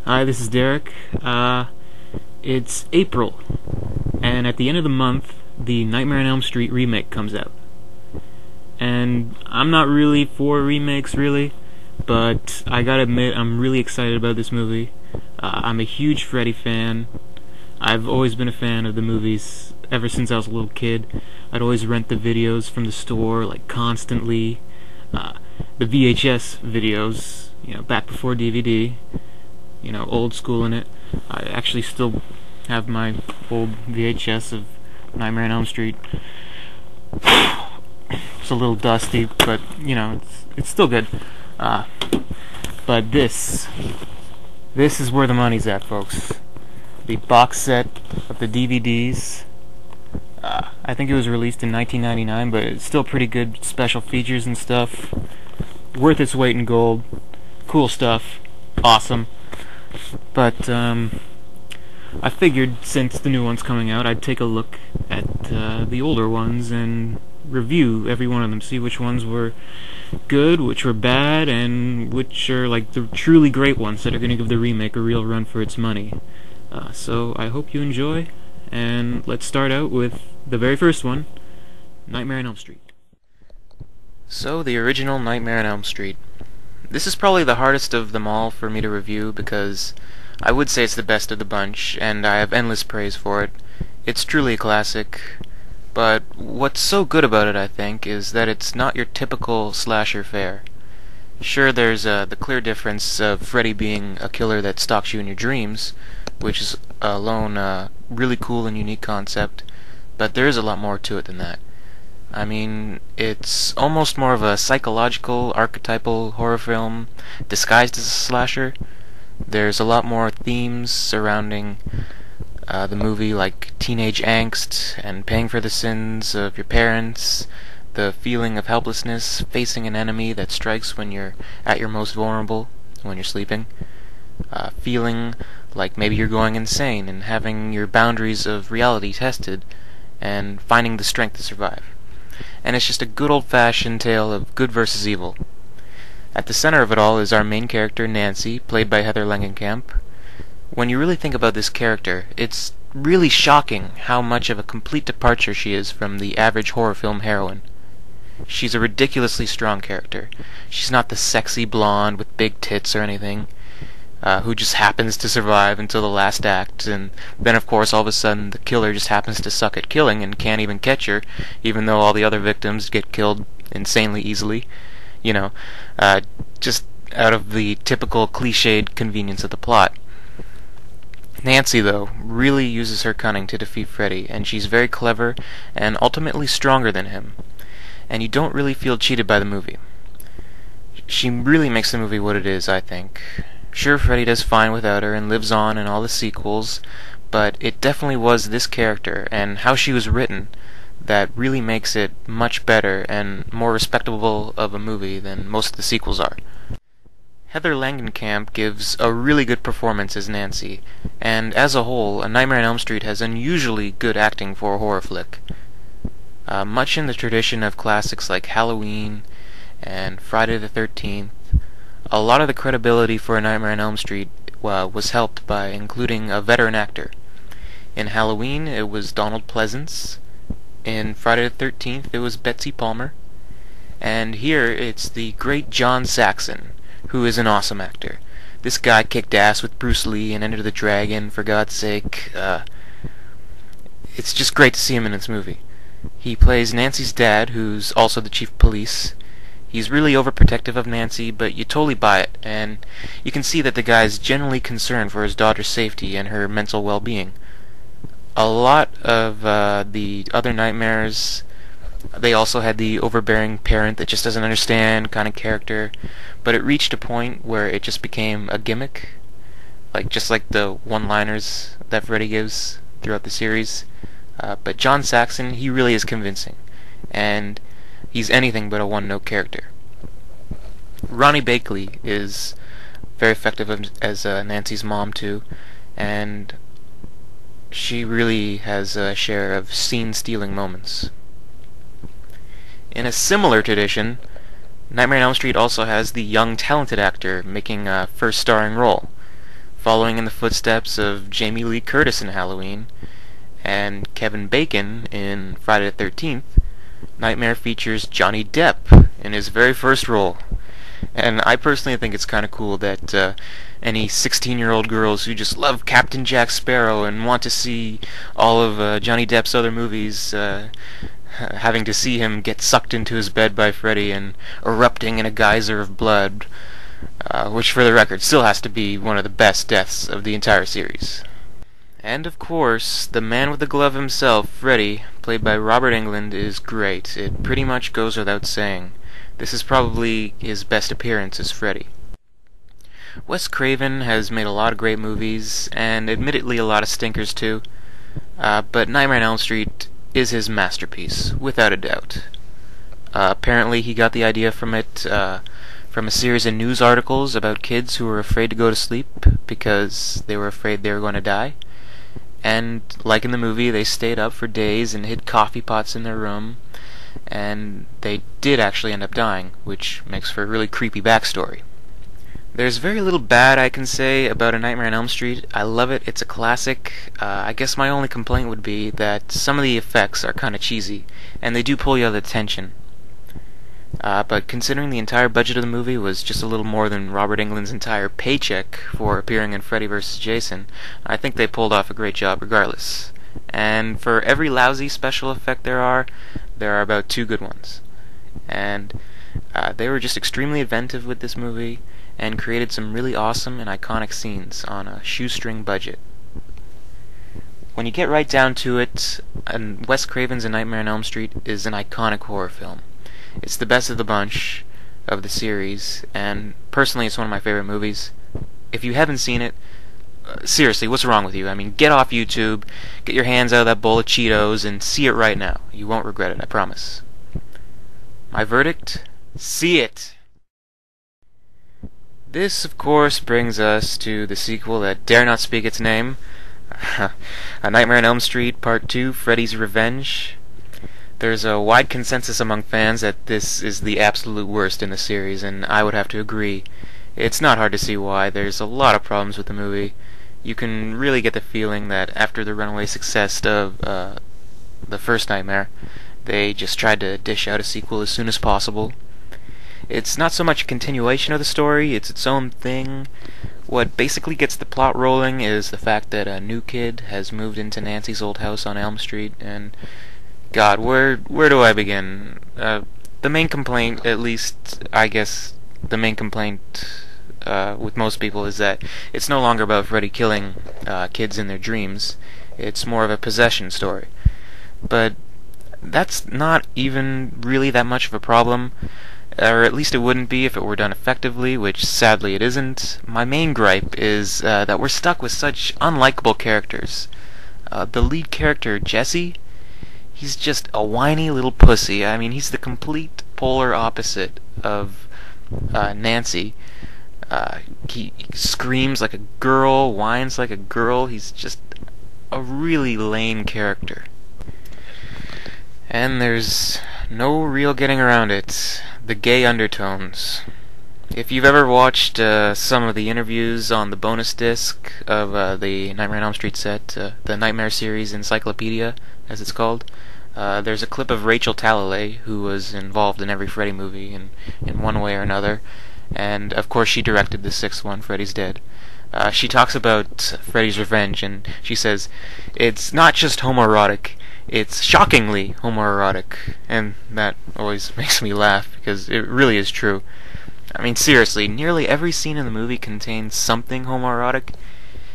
Hi, this is Derek. It's April, and at the end of the month, the Nightmare on Elm Street remake comes out. And I'm not really for remakes, really, but I gotta admit, I'm really excited about this movie. I'm a huge Freddy fan. I've always been a fan of the movies ever since I was a little kid. I'd always rent the videos from the store, like, constantly. The VHS videos, back before DVD. Old school in it. I actually still have my old VHS of Nightmare on Elm Street. It's a little dusty, but it's still good. But this is where the money's at, folks. The box set of the DVDs. I think it was released in 1999, but it's still pretty good special features and stuff. Worth its weight in gold. Cool stuff. Awesome. But I figured since the new one's coming out, I'd take a look at the older ones and review every one of them, see which ones were good, which were bad, and which are like the truly great ones that are going to give the remake a real run for its money. So I hope you enjoy, and let's start out with the very first one, Nightmare on Elm Street. So, the original Nightmare on Elm Street. This is probably the hardest of them all for me to review because I would say it's the best of the bunch, and I have endless praise for it. It's truly a classic, but what's so good about it, I think, is that it's not your typical slasher fare. Sure, there's the clear difference of Freddy being a killer that stalks you in your dreams, which is alone a really cool and unique concept, but there is a lot more to it than that. I mean, it's almost more of a psychological, archetypal horror film disguised as a slasher. There's a lot more themes surrounding the movie, like teenage angst and paying for the sins of your parents, the feeling of helplessness facing an enemy that strikes when you're at your most vulnerable, when you're sleeping, feeling like maybe you're going insane and having your boundaries of reality tested, and finding the strength to survive. And it's just a good old-fashioned tale of good versus evil. At the center of it all is our main character, Nancy, played by Heather Langenkamp. When you really think about this character, it's really shocking how much of a complete departure she is from the average horror film heroine. She's a ridiculously strong character. She's not the sexy blonde with big tits or anything, who just happens to survive until the last act, and then of course all of a sudden the killer just happens to suck at killing and can't even catch her, even though all the other victims get killed insanely easily. Just out of the typical cliched convenience of the plot. Nancy, though, really uses her cunning to defeat Freddy, and she's very clever and ultimately stronger than him. And you don't really feel cheated by the movie. She really makes the movie what it is, I think. Sure, Freddy does fine without her and lives on in all the sequels, but it definitely was this character and how she was written that really makes it much better and more respectable of a movie than most of the sequels are. Heather Langenkamp gives a really good performance as Nancy, and as a whole, A Nightmare on Elm Street has unusually good acting for a horror flick. Much in the tradition of classics like Halloween and Friday the 13th, a lot of the credibility for A Nightmare on Elm Street was helped by including a veteran actor. In Halloween, it was Donald Pleasance. In Friday the 13th, it was Betsy Palmer. And here, it's the great John Saxon, who is an awesome actor. This guy kicked ass with Bruce Lee and Enter the Dragon, for God's sake. It's just great to see him in this movie. He plays Nancy's dad, who's also the chief of police. He's really overprotective of Nancy, but you totally buy it, and you can see that the guy's genuinely concerned for his daughter's safety and her mental well-being. A lot of the other nightmares, they also had the overbearing parent that just doesn't understand kind of character, but it reached a point where it just became a gimmick, just like the one-liners that Freddy gives throughout the series. But John Saxon, he really is convincing, and he's anything but a one-note character. Ronnie Bakley is very effective as Nancy's mom, too, and she really has a share of scene-stealing moments. In a similar tradition, Nightmare on Elm Street also has the young, talented actor making a first starring role. following in the footsteps of Jamie Lee Curtis in Halloween and Kevin Bacon in Friday the 13th, Nightmare features Johnny Depp in his very first role. And I personally think it's kind of cool that any 16-year-old girls who just love Captain Jack Sparrow and want to see all of Johnny Depp's other movies, having to see him get sucked into his bed by Freddy and erupting in a geyser of blood, which for the record still has to be one of the best deaths of the entire series. And of course, the man with the glove himself, Freddy, played by Robert Englund, is great. It pretty much goes without saying. This is probably his best appearance as Freddy. Wes Craven has made a lot of great movies, and admittedly a lot of stinkers too, but Nightmare on Elm Street is his masterpiece, without a doubt. Apparently he got the idea from it from a series of news articles about kids who were afraid to go to sleep because they were afraid they were going to die. And like in the movie, they stayed up for days and hid coffee pots in their room, and they did actually end up dying, which makes for a really creepy backstory. There's very little bad I can say about A Nightmare on Elm Street. I love it, it's a classic. I guess my only complaint would be that some of the effects are kind of cheesy, and they do pull you out of the tension. But considering the entire budget of the movie was just a little more than Robert Englund's entire paycheck for appearing in Freddy vs. Jason, I think they pulled off a great job regardless. And for every lousy special effect there are about 2 good ones. And they were just extremely inventive with this movie, and created some really awesome and iconic scenes on a shoestring budget. When you get right down to it, Wes Craven's A Nightmare on Elm Street is an iconic horror film. It's the best of the bunch of the series, and personally it's one of my favorite movies. If you haven't seen it, seriously, what's wrong with you? I mean, get off YouTube, get your hands out of that bowl of Cheetos, and see it right now. You won't regret it, I promise. My verdict? See it! This, of course, brings us to the sequel that dare not speak its name, A Nightmare on Elm Street Part 2, Freddys Revenge. There's a wide consensus among fans that this is the absolute worst in the series, and I would have to agree. It's not hard to see why. There's a lot of problems with the movie. You can really get the feeling that after the runaway success of the first Nightmare, they just tried to dish out a sequel as soon as possible. It's not so much a continuation of the story, it's its own thing. What basically gets the plot rolling is the fact that a new kid has moved into Nancy's old house on Elm Street, and God, where do I begin? The main complaint, at least, I guess, the main complaint with most people is that it's no longer about Freddy killing kids in their dreams. It's more of a possession story. But that's not even really that much of a problem, or at least it wouldn't be if it were done effectively, which sadly it isn't. My main gripe is that we're stuck with such unlikable characters. The lead character, Jesse, he's just a whiny little pussy. I mean, he's the complete polar opposite of Nancy. He screams like a girl, whines like a girl. He's just a really lame character. And there's no real getting around it. The gay undertones. If you've ever watched some of the interviews on the bonus disc of the Nightmare on Elm Street set, the Nightmare Series Encyclopedia, as it's called, there's a clip of Rachel Talalay, who was involved in every Freddy movie in one way or another, and of course she directed the 6th one, Freddys Dead. She talks about Freddys Revenge, and she says, "It's not just homoerotic, it's shockingly homoerotic," and that always makes me laugh, because it really is true. I mean, seriously, nearly every scene in the movie contains something homoerotic,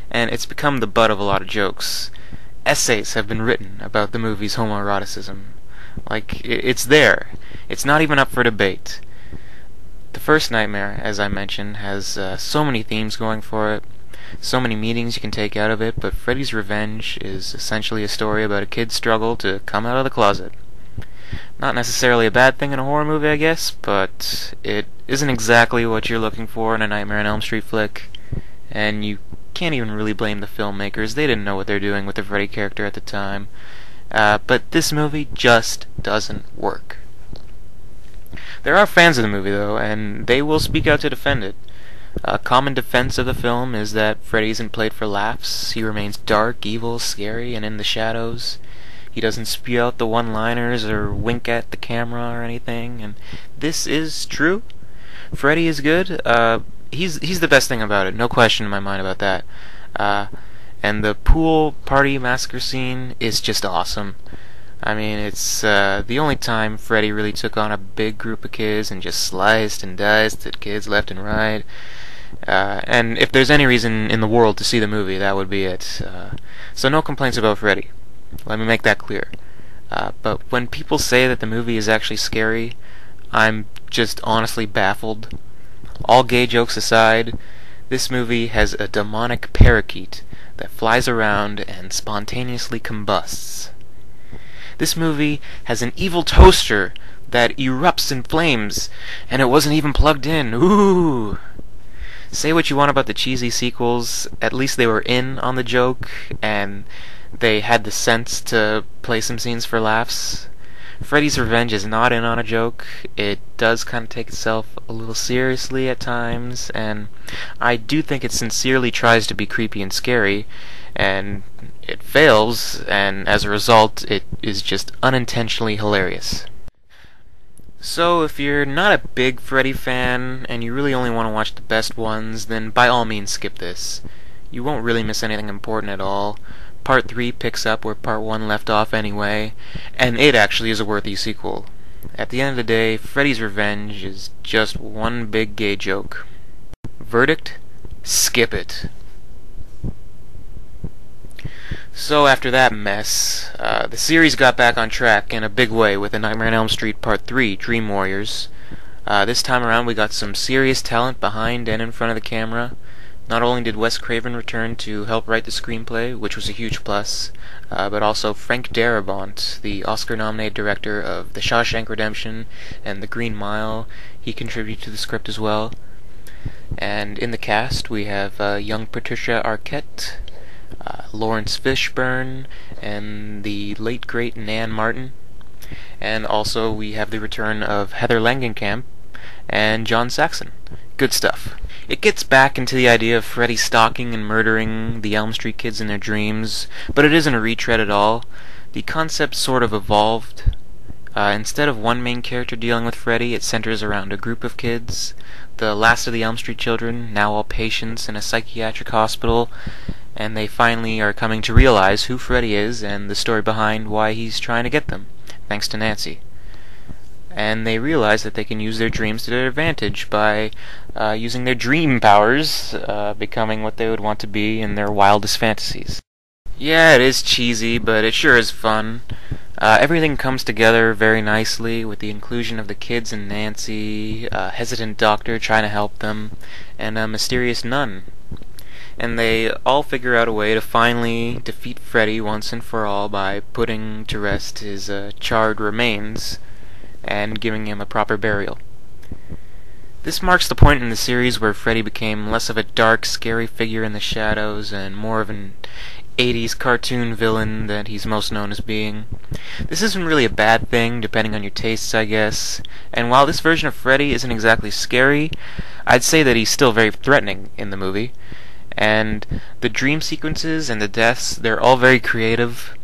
and it's become the butt of a lot of jokes. Essays have been written about the movie's homoeroticism. Like, it's there. It's not even up for debate. The first Nightmare, as I mentioned, has so many themes going for it, so many meanings you can take out of it, but Freddy's Revenge is essentially a story about a kid's struggle to come out of the closet. Not necessarily a bad thing in a horror movie, I guess, but it isn't exactly what you're looking for in a Nightmare on Elm Street flick, and you can't even really blame the filmmakers. They didn't know what they're doing with the Freddy character at the time. But this movie just doesn't work. There are fans of the movie, though, and they will speak out to defend it. A common defense of the film is that Freddy isn't played for laughs. He remains dark, evil, scary, and in the shadows. He doesn't spew out the one-liners or wink at the camera or anything, and this is true. Freddy is good. He's the best thing about it, no question in my mind about that. And the pool party massacre scene is just awesome. I mean, it's the only time Freddy really took on a big group of kids and just sliced and diced at kids left and right. And if there's any reason in the world to see the movie, that would be it. So no complaints about Freddy. Let me make that clear. But when people say that the movie is actually scary, I'm just honestly baffled. All gay jokes aside, this movie has a demonic parakeet that flies around and spontaneously combusts. This movie has an evil toaster that erupts in flames, and it wasn't even plugged in. Ooh! Say what you want about the cheesy sequels, at least they were in on the joke, and they had the sense to play some scenes for laughs. Freddys Revenge is not in on a joke. It does kind of take itself a little seriously at times, and I do think it sincerely tries to be creepy and scary, and it fails, and as a result, it is just unintentionally hilarious. So, if you're not a big Freddy fan, and you really only want to watch the best ones, then by all means skip this. You won't really miss anything important at all. Part 3 picks up where Part 1 left off anyway, and it actually is a worthy sequel. At the end of the day, Freddy's Revenge is just one big gay joke. Verdict? Skip it. So after that mess, the series got back on track in a big way with the Nightmare on Elm Street Part 3, Dream Warriors. This time around we got some serious talent behind and in front of the camera. Not only did Wes Craven return to help write the screenplay, which was a huge plus, but also Frank Darabont, the Oscar-nominated director of The Shawshank Redemption and The Green Mile, he contributed to the script as well. And in the cast we have young Patricia Arquette, Lawrence Fishburne, and the late great Nan Martin. And also we have the return of Heather Langenkamp and John Saxon. Good stuff. It gets back into the idea of Freddy stalking and murdering the Elm Street kids in their dreams, but it isn't a retread at all. The concept sort of evolved. Instead of one main character dealing with Freddy, it centers around a group of kids, the last of the Elm Street children, now all patients in a psychiatric hospital, and they finally are coming to realize who Freddy is and the story behind why he's trying to get them, thanks to Nancy. And they realize that they can use their dreams to their advantage by using their dream powers, becoming what they would want to be in their wildest fantasies. Yeah, it is cheesy, but it sure is fun. Everything comes together very nicely with the inclusion of the kids and Nancy, a hesitant doctor trying to help them, and a mysterious nun. And they all figure out a way to finally defeat Freddy once and for all by putting to rest his charred remains and giving him a proper burial. This marks the point in the series where Freddy became less of a dark, scary figure in the shadows and more of an 80s cartoon villain that he's most known as being. This isn't really a bad thing, depending on your tastes, I guess. And while this version of Freddy isn't exactly scary, I'd say that he's still very threatening in the movie. And the dream sequences and the deaths, they're all very creative.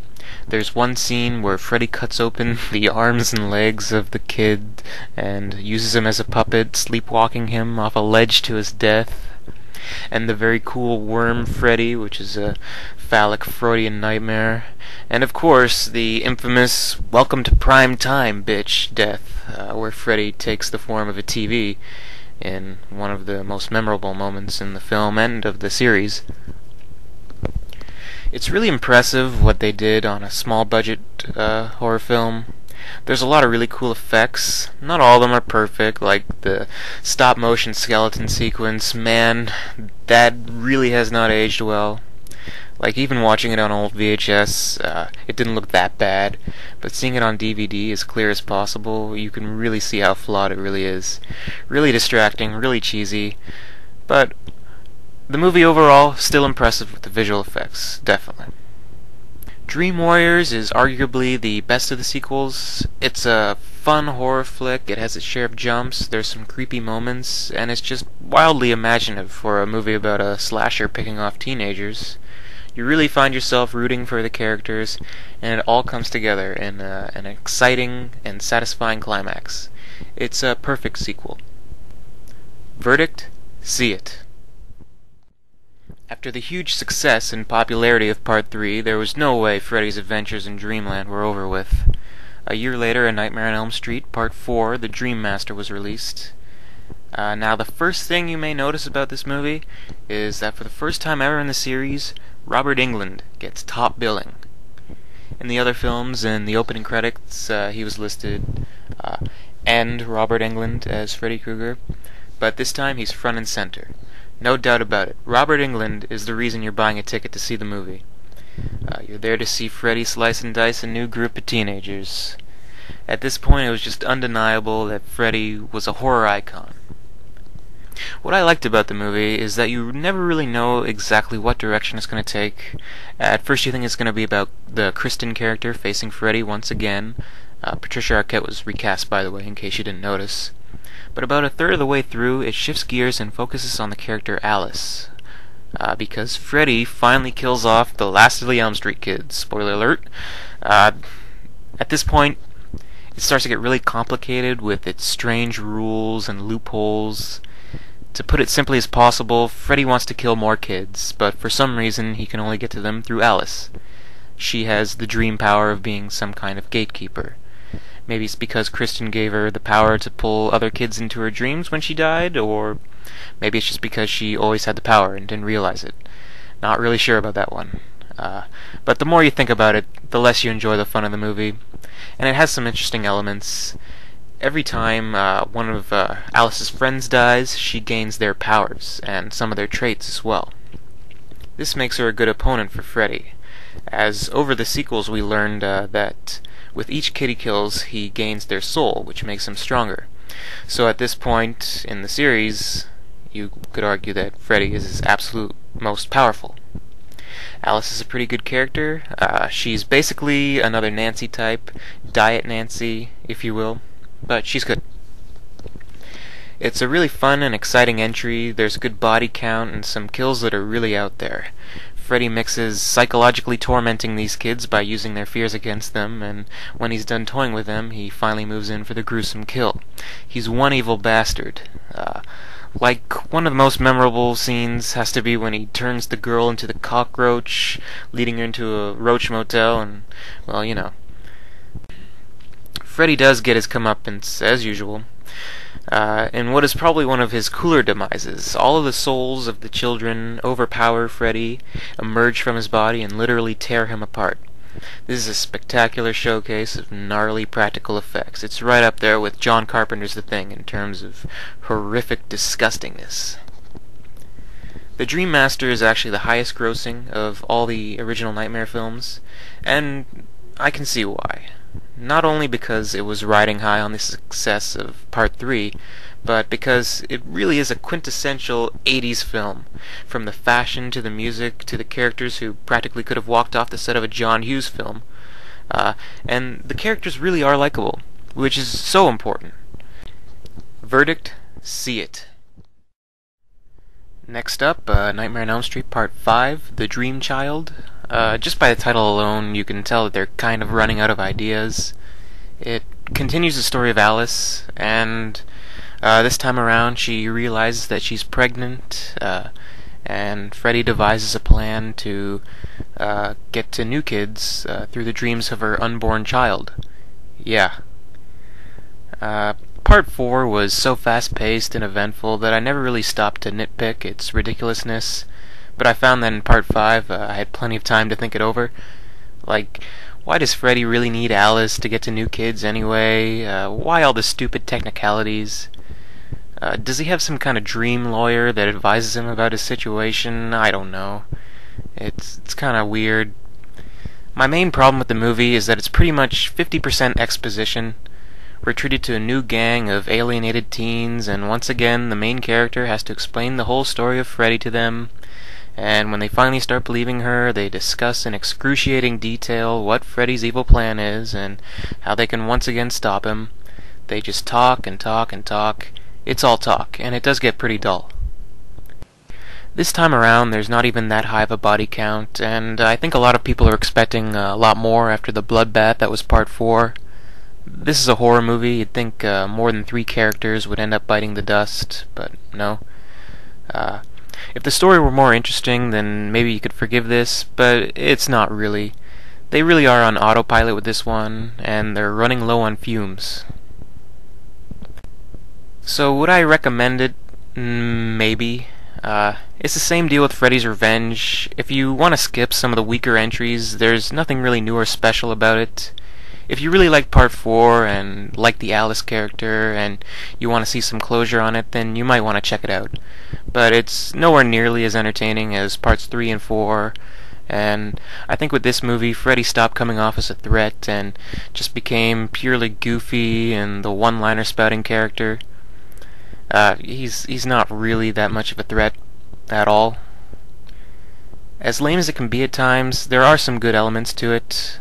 There's one scene where Freddy cuts open the arms and legs of the kid and uses him as a puppet, sleepwalking him off a ledge to his death. And the very cool worm Freddy, which is a phallic Freudian nightmare. And of course, the infamous "Welcome to Prime Time, bitch" death, where Freddy takes the form of a TV in one of the most memorable moments in the film and of the series. It's really impressive what they did on a small budget horror film. There's a lot of really cool effects. Not all of them are perfect, like the stop motion skeleton sequence. Man, that really has not aged well. Like, even watching it on old VHS, it didn't look that bad, but seeing it on DVD as clear as possible, you can really see how flawed it really is. Really distracting, really cheesy, but the movie overall, still impressive with the visual effects, definitely. Dream Warriors is arguably the best of the sequels. It's a fun horror flick, it has its share of jumps, there's some creepy moments, and it's just wildly imaginative for a movie about a slasher picking off teenagers. You really find yourself rooting for the characters, and it all comes together in an exciting and satisfying climax. It's a perfect sequel. Verdict? See it. After the huge success and popularity of Part 3, there was no way Freddy's adventures in Dreamland were over with. A year later, A Nightmare on Elm Street, Part 4, The Dream Master was released. Now, the first thing you may notice about this movie is that for the first time ever in the series, Robert Englund gets top billing. In the other films, in the opening credits, he was listed and Robert Englund as Freddy Krueger, but this time he's front and center. No doubt about it. Robert Englund is the reason you're buying a ticket to see the movie. You're there to see Freddy slice and dice a new group of teenagers. At this point, it was just undeniable that Freddy was a horror icon. What I liked about the movie is that you never really know exactly what direction it's going to take. At first you think it's going to be about the Kristen character facing Freddy once again. Patricia Arquette was recast, by the way, in case you didn't notice. But about a third of the way through, it shifts gears and focuses on the character Alice. Because Freddy finally kills off the last of the Elm Street kids. Spoiler alert. At this point, it starts to get really complicated with its strange rules and loopholes. To put it simply as possible, Freddy wants to kill more kids, but for some reason he can only get to them through Alice. She has the dream power of being some kind of gatekeeper. Maybe it's because Kristen gave her the power to pull other kids into her dreams when she died, or maybe it's just because she always had the power and didn't realize it. Not really sure about that one. But the more you think about it, the less you enjoy the fun of the movie. And it has some interesting elements. Every time one of Alice's friends dies, she gains their powers, and some of their traits as well. This makes her a good opponent for Freddy, as over the sequels we learned that with each kid he kills, he gains their soul, which makes him stronger. So at this point in the series, you could argue that Freddy is his absolute most powerful. Alice is a pretty good character. She's basically another Nancy type, Diet Nancy, if you will, but she's good. It's a really fun and exciting entry. There's a good body count and some kills that are really out there. Freddy mixes psychologically tormenting these kids by using their fears against them, and when he's done toying with them, he finally moves in for the gruesome kill. He's one evil bastard. Like, one of the most memorable scenes has to be when he turns the girl into the cockroach, leading her into a roach motel, and, well, you know. Freddy does get his comeuppance, as usual. In what is probably one of his cooler demises, all of the souls of the children overpower Freddy, emerge from his body, and literally tear him apart. This is a spectacular showcase of gnarly practical effects. It's right up there with John Carpenter's The Thing in terms of horrific disgustingness. The Dream Master is actually the highest grossing of all the original Nightmare films, and I can see why. Not only because it was riding high on the success of Part 3, but because it really is a quintessential 80s film. From the fashion to the music to the characters who practically could have walked off the set of a John Hughes film. And the characters really are likable, which is so important. Verdict, see it. Next up, Nightmare on Elm Street Part 5, The Dream Child. Just by the title alone, you can tell that they're kind of running out of ideas. It continues the story of Alice, and this time around she realizes that she's pregnant, and Freddy devises a plan to get to new kids through the dreams of her unborn child. Yeah. Part 4 was so fast-paced and eventful that I never really stopped to nitpick its ridiculousness. But I found that in Part 5, I had plenty of time to think it over. Like, why does Freddy really need Alice to get to new kids anyway? Why all the stupid technicalities? Does he have some kind of dream lawyer that advises him about his situation? I don't know. It's kind of weird. My main problem with the movie is that it's pretty much 50% exposition. We're treated to a new gang of alienated teens, and once again, the main character has to explain the whole story of Freddy to them. And when they finally start believing her, they discuss in excruciating detail what Freddy's evil plan is and how they can once again stop him. They just talk and talk and talk. It's all talk, and it does get pretty dull. This time around, there's not even that high of a body count, and I think a lot of people are expecting a lot more after the bloodbath that was part 4. This is a horror movie. You'd think more than 3 characters would end up biting the dust, but no. If the story were more interesting, then maybe you could forgive this, but it's not really. They really are on autopilot with this one, and they're running low on fumes. So would I recommend it? Maybe. It's the same deal with Freddys Revenge. If you want to skip some of the weaker entries, there's nothing really new or special about it. If you really like Part 4 and like the Alice character and you want to see some closure on it, then you might want to check it out. But it's nowhere nearly as entertaining as Parts 3 and 4, and I think with this movie, Freddy stopped coming off as a threat and just became purely goofy and the one-liner spouting character. He's not really that much of a threat at all. As lame as it can be at times, there are some good elements to it.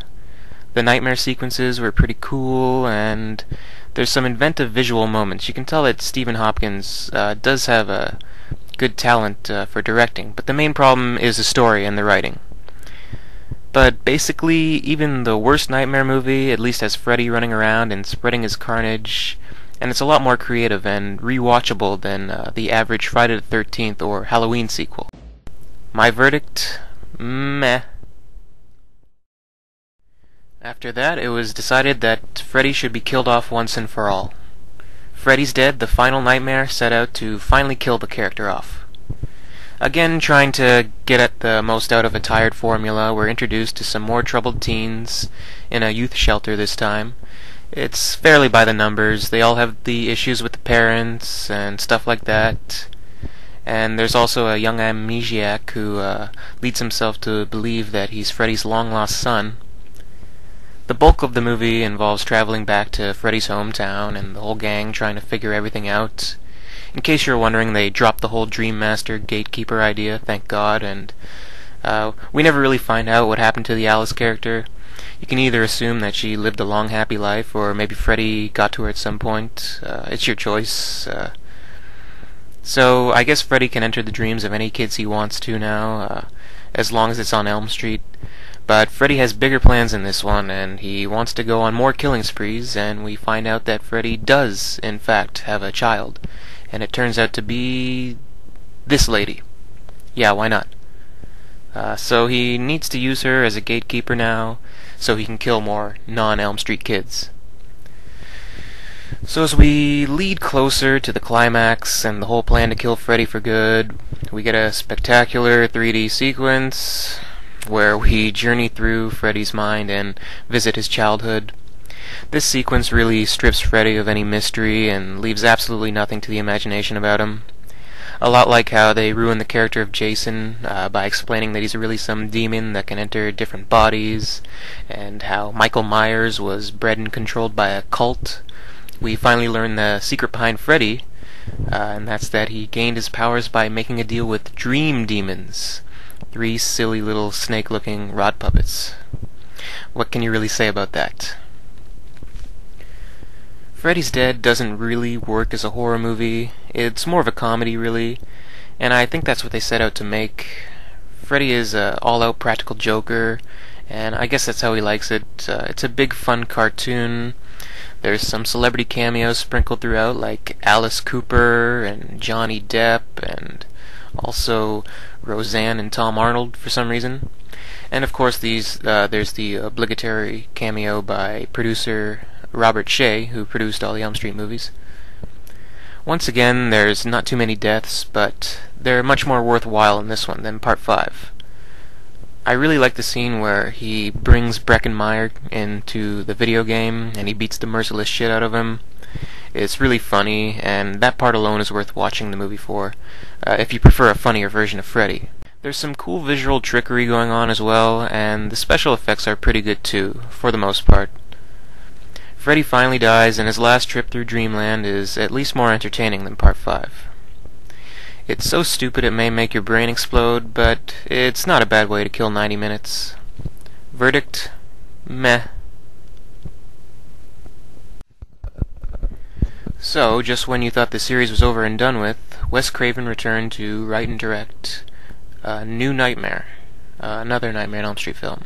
The nightmare sequences were pretty cool, and there's some inventive visual moments. You can tell that Stephen Hopkins does have a good talent for directing, but the main problem is the story and the writing. But basically, even the worst nightmare movie at least has Freddy running around and spreading his carnage, and it's a lot more creative and rewatchable than the average Friday the 13th or Halloween sequel. My verdict? Meh. After that, it was decided that Freddy should be killed off once and for all. Freddys Dead, the final nightmare, set out to finally kill the character off. Again, trying to get at the most out of a tired formula, we're introduced to some more troubled teens in a youth shelter this time. It's fairly by the numbers. They all have the issues with the parents and stuff like that. And there's also a young amnesiac who leads himself to believe that he's Freddy's long-lost son. The bulk of the movie involves traveling back to Freddy's hometown and the whole gang trying to figure everything out. In case you're wondering, they dropped the whole Dream Master Gatekeeper idea, thank God, and we never really find out what happened to the Alice character. You can either assume that she lived a long, happy life, or maybe Freddy got to her at some point. It's your choice. So I guess Freddy can enter the dreams of any kids he wants to now, as long as it's on Elm Street. But Freddy has bigger plans in this one, and he wants to go on more killing sprees, and we find out that Freddy does, in fact, have a child. And it turns out to be this lady. Yeah, why not? So he needs to use her as a gatekeeper now, so he can kill more non-Elm Street kids. So as we lead closer to the climax and the whole plan to kill Freddy for good, we get a spectacular 3D sequence where we journey through Freddy's mind and visit his childhood. This sequence really strips Freddy of any mystery and leaves absolutely nothing to the imagination about him. A lot like how they ruin the character of Jason by explaining that he's really some demon that can enter different bodies, and how Michael Myers was bred and controlled by a cult. We finally learn the secret behind Freddy, and that's that he gained his powers by making a deal with dream demons. 3 silly little snake-looking rod puppets. What can you really say about that? Freddys Dead doesn't really work as a horror movie. It's more of a comedy, really, and I think that's what they set out to make. Freddy is an all-out practical joker, and I guess that's how he likes it. It's a big, fun cartoon. There's some celebrity cameos sprinkled throughout, like Alice Cooper and Johnny Depp, and also Roseanne and Tom Arnold for some reason. And of course there's the obligatory cameo by producer Robert Shea, who produced all the Elm Street movies. Once again, there's not too many deaths, but they're much more worthwhile in this one than Part 5. I really like the scene where he brings Breckenmeyer into the video game and he beats the merciless shit out of him. It's really funny, and that part alone is worth watching the movie for, if you prefer a funnier version of Freddy. There's some cool visual trickery going on as well, and the special effects are pretty good too, for the most part. Freddy finally dies, and his last trip through Dreamland is at least more entertaining than Part 5. It's so stupid it may make your brain explode, but it's not a bad way to kill 90 minutes. Verdict? Meh. So, just when you thought the series was over and done with, Wes Craven returned to write and direct a new Nightmare, another Nightmare on Elm Street film.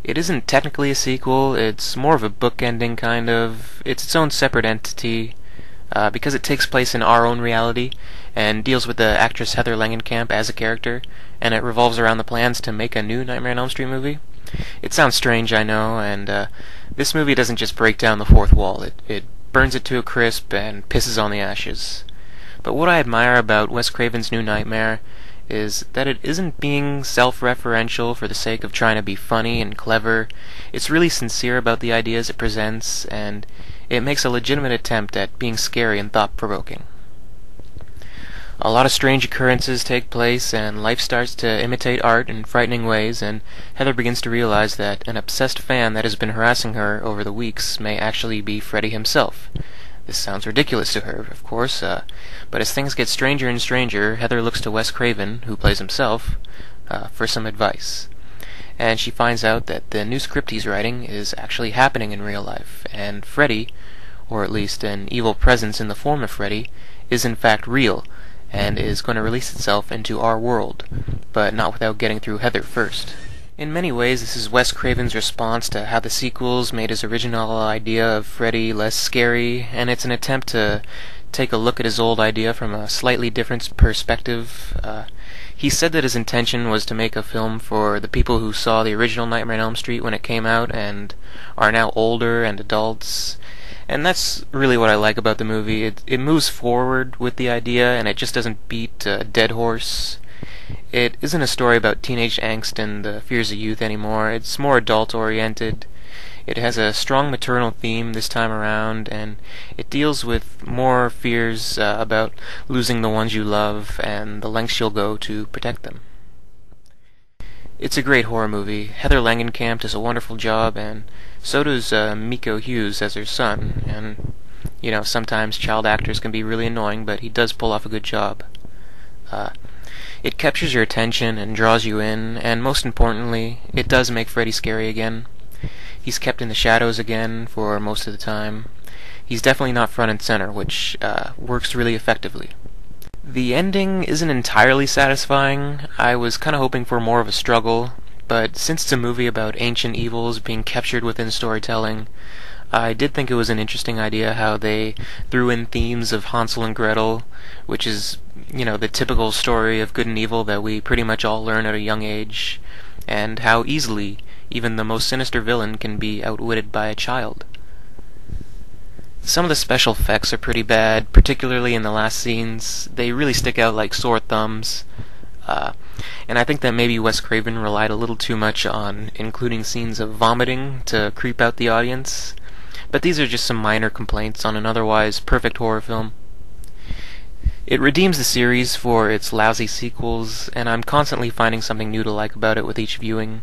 It isn't technically a sequel, it's more of a bookending kind of. It's its own separate entity, because it takes place in our own reality, and deals with the actress Heather Langenkamp as a character, and it revolves around the plans to make a new Nightmare on Elm Street movie. It sounds strange, I know, and this movie doesn't just break down the fourth wall, it burns it to a crisp and pisses on the ashes. But what I admire about Wes Craven's new Nightmare is that it isn't being self-referential for the sake of trying to be funny and clever. It's really sincere about the ideas it presents, and it makes a legitimate attempt at being scary and thought-provoking. A lot of strange occurrences take place, and life starts to imitate art in frightening ways, and Heather begins to realize that an obsessed fan that has been harassing her over the weeks may actually be Freddy himself. This sounds ridiculous to her, of course, but as things get stranger and stranger, Heather looks to Wes Craven, who plays himself, for some advice. And she finds out that the new script he's writing is actually happening in real life, and Freddy, or at least an evil presence in the form of Freddy, is in fact real, and is going to release itself into our world, but not without getting through Heather first. In many ways, this is Wes Craven's response to how the sequels made his original idea of Freddy less scary, and it's an attempt to take a look at his old idea from a slightly different perspective. He said that his intention was to make a film for the people who saw the original Nightmare on Elm Street when it came out and are now older and adults. And that's really what I like about the movie. It moves forward with the idea, and it just doesn't beat a dead horse. It isn't a story about teenage angst and the fears of youth anymore. It's more adult-oriented. It has a strong maternal theme this time around, and it deals with more fears about losing the ones you love and the lengths you'll go to protect them. It's a great horror movie. Heather Langenkamp does a wonderful job, and so does Miko Hughes as her son. And, sometimes child actors can be really annoying, but he does pull off a good job. It captures your attention and draws you in, and most importantly, it does make Freddy scary again. He's kept in the shadows again for most of the time. He's definitely not front and center, which works really effectively. The ending isn't entirely satisfying. I was kind of hoping for more of a struggle, but since it's a movie about ancient evils being captured within storytelling, I did think it was an interesting idea how they threw in themes of Hansel and Gretel, which is, the typical story of good and evil that we pretty much all learn at a young age, and how easily even the most sinister villain can be outwitted by a child. Some of the special effects are pretty bad, particularly in the last scenes. They really stick out like sore thumbs. And I think that maybe Wes Craven relied a little too much on including scenes of vomiting to creep out the audience. But these are just some minor complaints on an otherwise perfect horror film. It redeems the series for its lousy sequels, and I'm constantly finding something new to like about it with each viewing.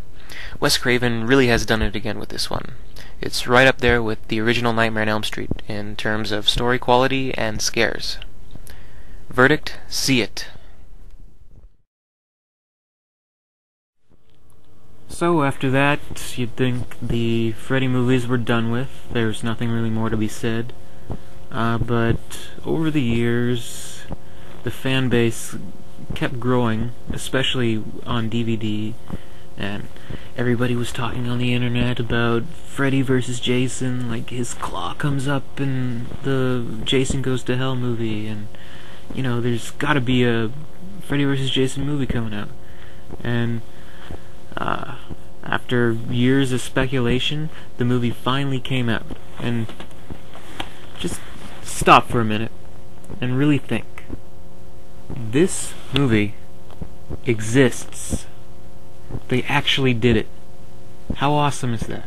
Wes Craven really has done it again with this one. It's right up there with the original Nightmare on Elm Street in terms of story quality and scares. Verdict: see it. So after that, you'd think the Freddy movies were done with. There's nothing really more to be said. But over the years, the fan base kept growing, especially on DVD. And everybody was talking on the internet about Freddy vs. Jason, like his claw comes up in the Jason Goes to Hell movie, and there's gotta be a Freddy vs. Jason movie coming out. And after years of speculation, the movie finally came out. And just stop for a minute and really think. This movie exists. They actually did it. How awesome is that?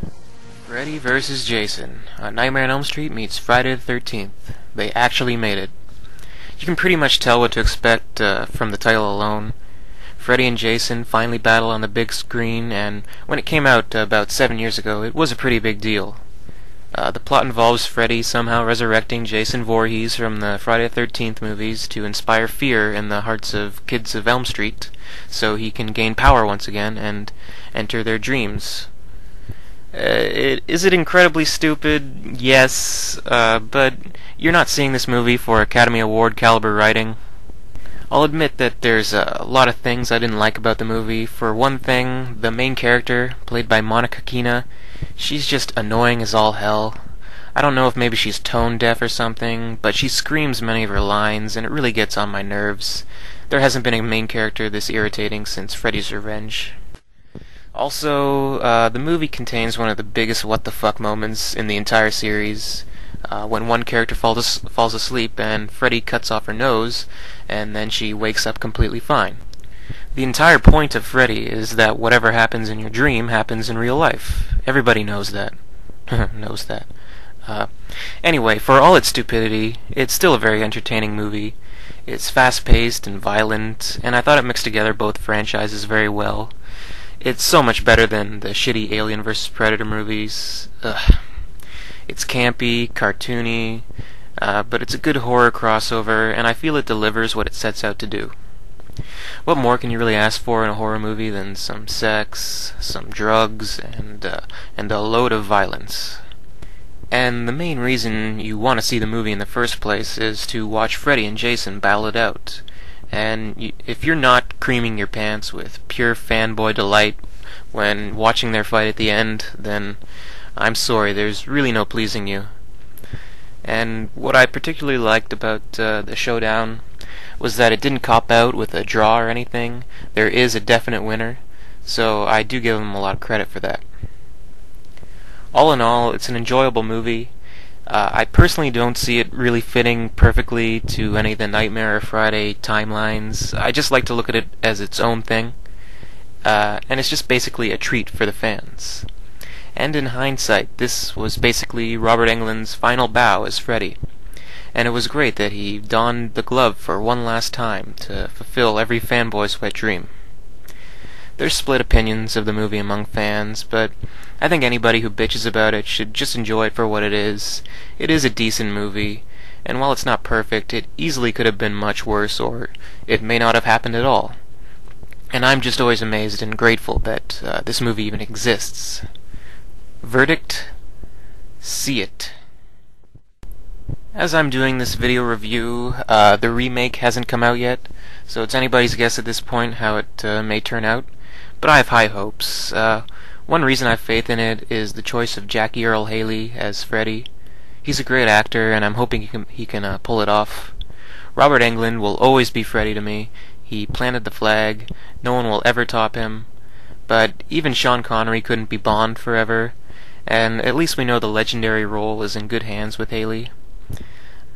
Freddy vs. Jason. Nightmare on Elm Street meets Friday the 13th. They actually made it. You can pretty much tell what to expect from the title alone. Freddy and Jason finally battle on the big screen, and when it came out about 7 years ago, it was a pretty big deal. The plot involves Freddy somehow resurrecting Jason Voorhees from the Friday the 13th movies to inspire fear in the hearts of kids of Elm Street so he can gain power once again and enter their dreams. Is it incredibly stupid? Yes, but you're not seeing this movie for Academy Award caliber writing. I'll admit that there's a lot of things I didn't like about the movie. For one thing, the main character, played by Monica Keena, she's just annoying as all hell. I don't know if maybe she's tone deaf or something, but she screams many of her lines, and it really gets on my nerves. There hasn't been a main character this irritating since Freddys Revenge. Also, the movie contains one of the biggest what the fuck moments in the entire series, when one character falls asleep and Freddy cuts off her nose, and then she wakes up completely fine. The entire point of Freddy is that whatever happens in your dream happens in real life. Everybody knows that. knows that. Anyway, for all its stupidity, it's still a very entertaining movie. It's fast-paced and violent, and I thought it mixed together both franchises very well. It's so much better than the shitty Alien vs. Predator movies. It's campy, cartoony, but it's a good horror crossover, and I feel it delivers what it sets out to do. What more can you really ask for in a horror movie than some sex, some drugs, and a load of violence? And the main reason you want to see the movie in the first place is to watch Freddy and Jason battle it out. And if you're not creaming your pants with pure fanboy delight when watching their fight at the end, then I'm sorry, there's really no pleasing you. And what I particularly liked about the showdown was that it didn't cop out with a draw or anything. There is a definite winner, so I do give them a lot of credit for that. All in all, it's an enjoyable movie. I personally don't see it really fitting perfectly to any of the Nightmare or Friday timelines. I just like to look at it as its own thing, and it's just basically a treat for the fans. And in hindsight, this was basically Robert Englund's final bow as Freddy, and it was great that he donned the glove for one last time to fulfill every fanboy's wet dream. There's split opinions of the movie among fans, but I think anybody who bitches about it should just enjoy it for what it is. It is a decent movie, and while it's not perfect, it easily could have been much worse, or it may not have happened at all. And I'm just always amazed and grateful that this movie even exists. Verdict: see it. As I'm doing this video review, the remake hasn't come out yet, so it's anybody's guess at this point how it may turn out. But I have high hopes. One reason I have faith in it is the choice of Jackie Earle Haley as Freddy. He's a great actor, and I'm hoping he can pull it off. Robert Englund will always be Freddy to me. He planted the flag. No one will ever top him. But even Sean Connery couldn't be Bond forever, and at least we know the legendary role is in good hands with Haley.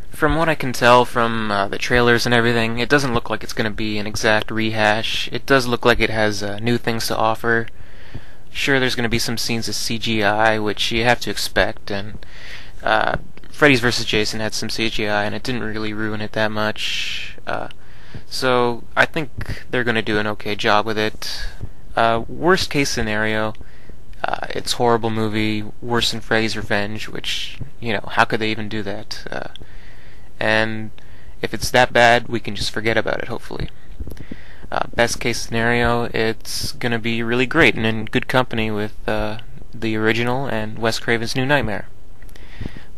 From what I can tell from the trailers and everything, it doesn't look like it's going to be an exact rehash. It does look like it has new things to offer. Sure, there's going to be some scenes of CGI, which you have to expect, and Freddy's vs. Jason had some CGI, and it didn't really ruin it that much. So I think they're going to do an okay job with it. Worst case scenario, it's a horrible movie, worse than Freddys Revenge, which, how could they even do that? And if it's that bad, we can just forget about it, hopefully. Best case scenario, it's going to be really great and in good company with the original and Wes Craven's new Nightmare.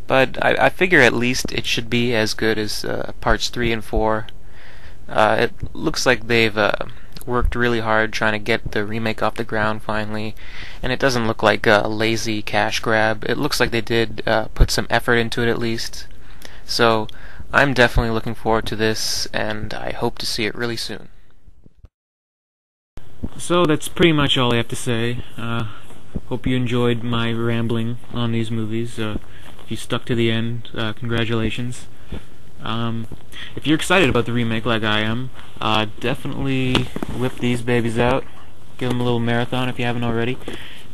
But I figure at least it should be as good as parts 3 and 4. It looks like they've worked really hard trying to get the remake off the ground finally, and it doesn't look like a lazy cash grab. It looks like they did put some effort into it at least. So I'm definitely looking forward to this, and I hope to see it really soon. So that's pretty much all I have to say. Hope you enjoyed my rambling on these movies. If you stuck to the end, congratulations. If you're excited about the remake like I am, definitely whip these babies out. Give them a little marathon if you haven't already.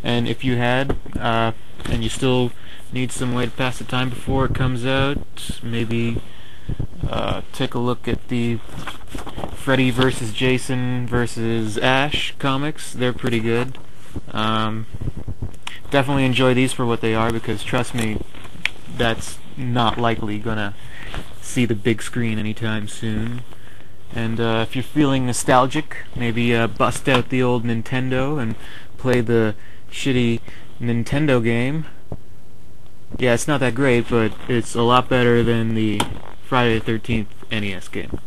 And if you had, and you still need some way to pass the time before it comes out, maybe take a look at the Freddy vs. Jason vs. Ash comics. They're pretty good. Definitely enjoy these for what they are, because trust me, that's not likely gonna see the big screen anytime soon. And if you're feeling nostalgic, maybe bust out the old Nintendo and play the shitty Nintendo game. Yeah, it's not that great, but it's a lot better than the Friday the 13th NES game.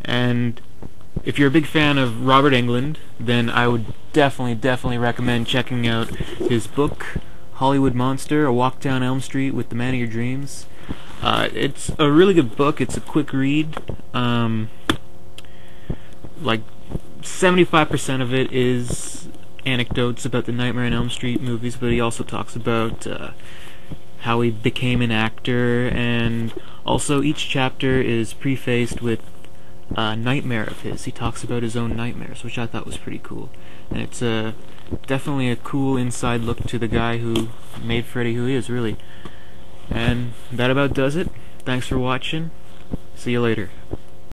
And if you're a big fan of Robert Englund, then I would definitely recommend checking out his book, Hollywood Monster: A Walk Down Elm Street with the Man of Your Dreams. It's a really good book. It's a quick read. Like 75% of it is anecdotes about the Nightmare on Elm Street movies, but he also talks about how he became an actor, and also each chapter is prefaced with a nightmare of his. He talks about his own nightmares, which I thought was pretty cool. And it's definitely a cool inside look to the guy who made Freddy who he is, really. And that about does it. Thanks for watching. See you later.